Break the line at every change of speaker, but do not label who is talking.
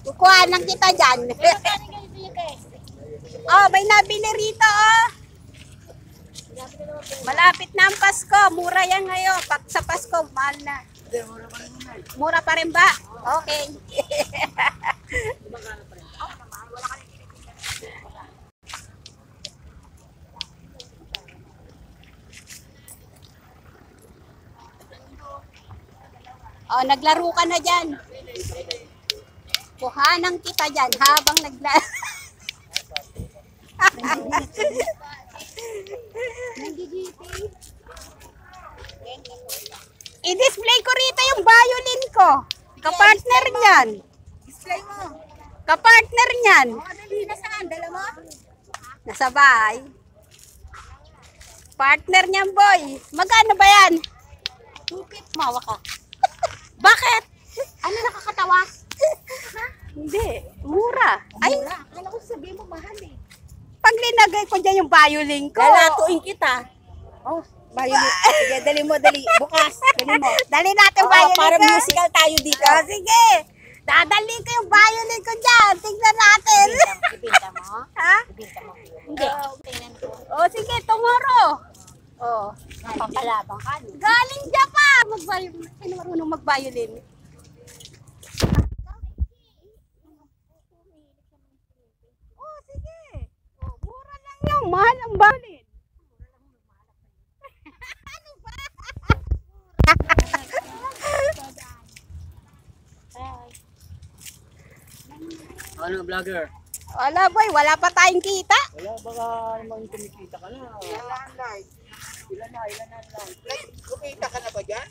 Kukuha lang kita dyan. Oh, may nabili rito, oh. Malapit na ang Pasko. Mura yan ngayon. Pag sa Pasko, mahal na. Mura pa rin ba? Okay. Oh, naglaro ka na dyan. Kuhanan kita dyan habang naglaro. I-display ko rito yung violin ko. Kapartner niyan.
Display mo.
Kapartner niyan.
Dali, nasaan? Dala mo?
Nasa bahay. Partner niyan, boy. Magkano ba yan?
250. Mawa ka.
Bakit?
Ano nakakatawa?
Hindi. Mura. Ay,
Mura. Akala ko sabihin mo mahal eh.
pag linagay ko dyan yung violin ko.
Lalatuin kita. Oh, violin. Sige, dali mo, dali. Bukas. Dali mo.
Dali natin
Oo,
violin
para
ko.
musical tayo dito.
Oh, sige. Dadali ko yung violin ko dyan. Tignan natin.
Ibinta mo?
Ha?
Ibinta mo? Hindi. Tingnan ko.
Oh, sige. Tomorrow. Oh.
Papalabang ka.
Galing Japan. Sino marunong mag-violin? Oh, sige. Oh, mura lang yung mahal ang violin. Ano ba?
Ano, vlogger?
Wala boy, wala pa tayong kita.
Wala, baka naman kumikita ka na. Ilan na live? Ilan na live?
Kumita ka na ba dyan?